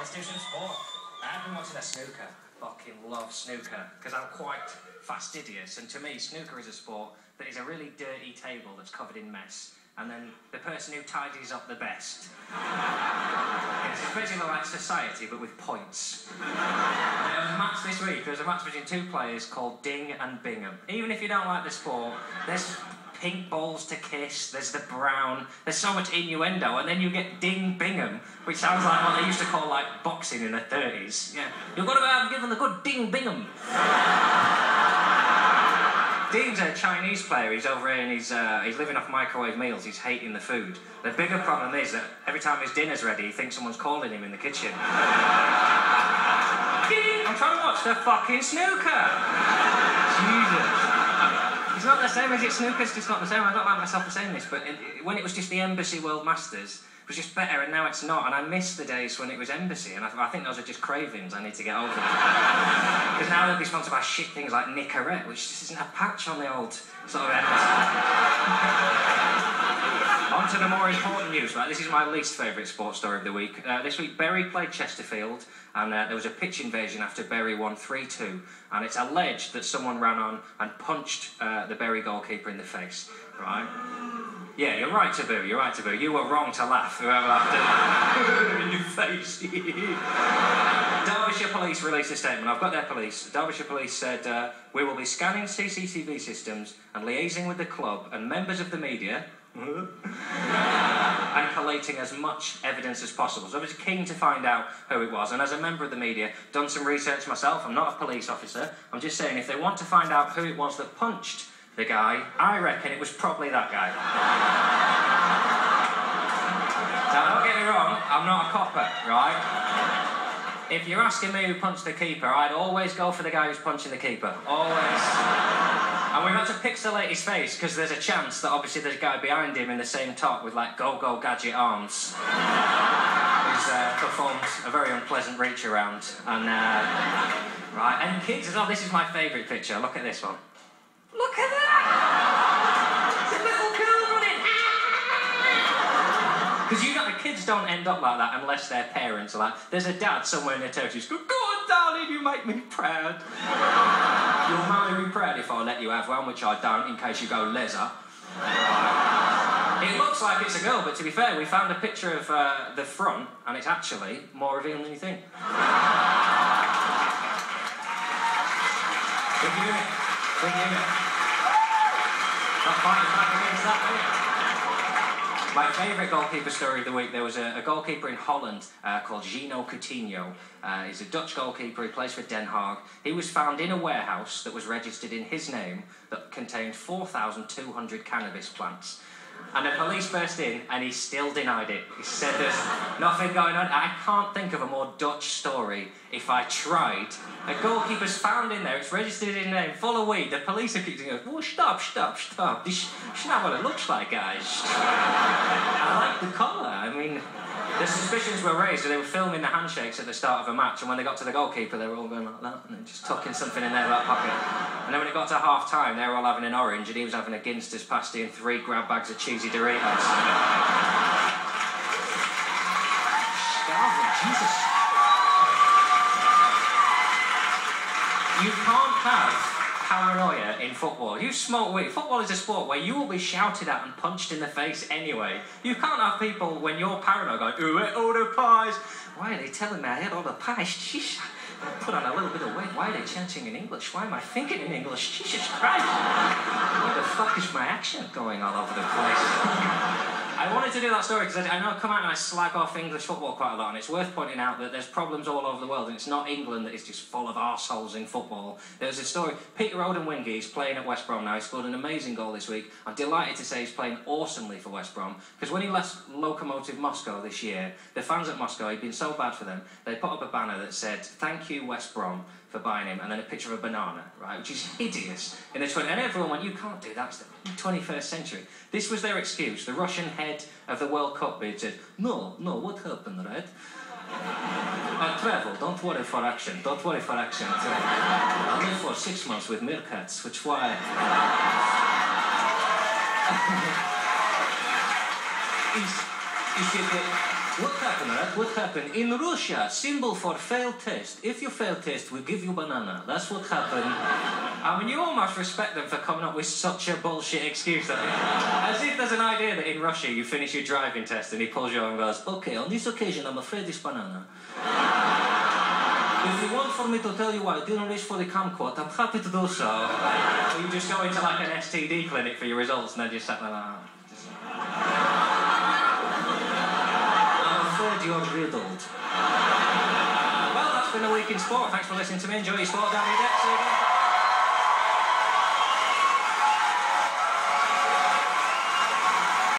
Let's do some sport. I've been watching a snooker. Fucking love snooker because I'm quite fastidious, and to me, snooker is a sport that is a really dirty table that's covered in mess, and then the person who tidies up the best. It's basically like society, but with points. There was a match this week. There was a match between two players called Ding and Bingham. Even if you don't like the sport, there's pink balls to kiss, there's the brown, there's so much innuendo, and then you get Ding Bingham, which sounds like what they used to call, like, boxing in the 30s. Yeah. You've got to go out and give them the good Ding Bingham. Ding's a Chinese player. He's over here and he's living off microwave meals. He's hating the food. The bigger problem is that every time his dinner's ready, he thinks someone's calling him in the kitchen. I'm trying to watch the fucking snooker. Jesus. It's not the same as it. Snooker's just not the same. I don't like myself for saying this, but when it was just the Embassy World Masters, it was just better, and now it's not. And I miss the days when it was Embassy, and I think those are just cravings I need to get over. Because now they'll be sponsored by shit things like Nicorette, which just isn't a patch on the old sort of Embassy. On to the more important news, right? This is my least favourite sports story of the week. This week, Bury played Chesterfield, and there was a pitch invasion after Bury won 3-2, and it's alleged that someone ran on and punched the Bury goalkeeper in the face, right? Yeah, you're right to boo, you're right to boo. You were wrong to laugh. Whoever laughed in your face. Derbyshire Police released a statement. I've got their police. Derbyshire Police said, we will be scanning CCTV systems and liaising with the club and members of the media and collating as much evidence as possible. So I was keen to find out who it was, and as a member of the media, done some research myself. I'm not a police officer. I'm just saying, if they want to find out who it was that punched the guy, I reckon it was probably that guy. Now, don't get me wrong, I'm not a copper, right? If you're asking me who punched the keeper, I'd always go for the guy who's punching the keeper. Always. And we've got to pixelate his face, because there's a chance that obviously there's a guy behind him in the same top with, like, go-go gadget arms. Who's performed a very unpleasant reach around. And, right, and kids as well, this is my favourite picture. Look at this one. Look at that! It's a little girl running. Because you know, the kids don't end up like that unless their parents are like, there's a dad somewhere in the territories go, go on, darling, you make me proud. You'll make me proud if I let you have one, which I don't, in case you go leather. It looks like it's a girl, but to be fair, we found a picture of the front, and it's actually more revealing than you think. Good unit. Good unit. Not fighting back against that, my favourite goalkeeper story of the week, there was a goalkeeper in Holland called Gino Coutinho. He's a Dutch goalkeeper, he plays for Den Haag. He was found in a warehouse that was registered in his name that contained 4,200 cannabis plants. And the police burst in, and he still denied it. He said there's nothing going on. I can't think of a more Dutch story if I tried. A goalkeeper's found in there, it's registered in his name, full of weed. The police are keeping going, oh, stop. This is not what it looks like, guys. I like the colour. I mean, the suspicions were raised, so they were filming the handshakes at the start of a match, and when they got to the goalkeeper, they were all going like that, and then just tucking something in their back pocket. And then when it got to half-time, they were all having an orange, and he was having a Ginster's pasty and 3 grab bags of cheesy Doritos. Starving, Jesus. You can't have paranoia in football. You smoke weed. Football is a sport where you will be shouted at and punched in the face anyway. You can't have people, when you're paranoid, going, who ate all the pies? Why are they telling me I ate all the pies? Sheesh. I put on a little bit of weight. Why are they chanting in English? Why am I thinking in English? Jesus Christ. Where the fuck is my accent going all over the place? I wanted to do that story because I know I come out and I slag off English football quite a lot, and it's worth pointing out that there's problems all over the world, and it's not England that is just full of arseholes in football. There's a story, Peter Odemwingie, he's playing at West Brom now, he scored an amazing goal this week. I'm delighted to say he's playing awesomely for West Brom, because when he left Lokomotiv Moscow this year, the fans at Moscow, he'd been so bad for them, they put up a banner that said, thank you West Brom for buying him, and then a picture of a banana, right, which is hideous in the 20th, and everyone went, you can't do that, it's the 21st century. This was their excuse. The Russian head of the World Cup bid said, no, what happened, right? I travel, don't worry for action, don't worry for action. I lived for 6 months with meerkats, which why... you see, What happened, right? What happened? In Russia, symbol for failed test. If you fail test, we give you banana. That's what happened. I mean, you almost respect them for coming up with such a bullshit excuse. As if there's an idea that in Russia you finish your driving test and he pulls you over and goes, okay, on this occasion, I'm afraid it's banana. If you want for me to tell you why I didn't reach for the camquat, I'm happy to do so. Or you just go into like an STD clinic for your results and then just sat there like that. You're riddled. Well, that's been a week in sport. Thanks for listening to me. Enjoy your sport down your deck. See you again.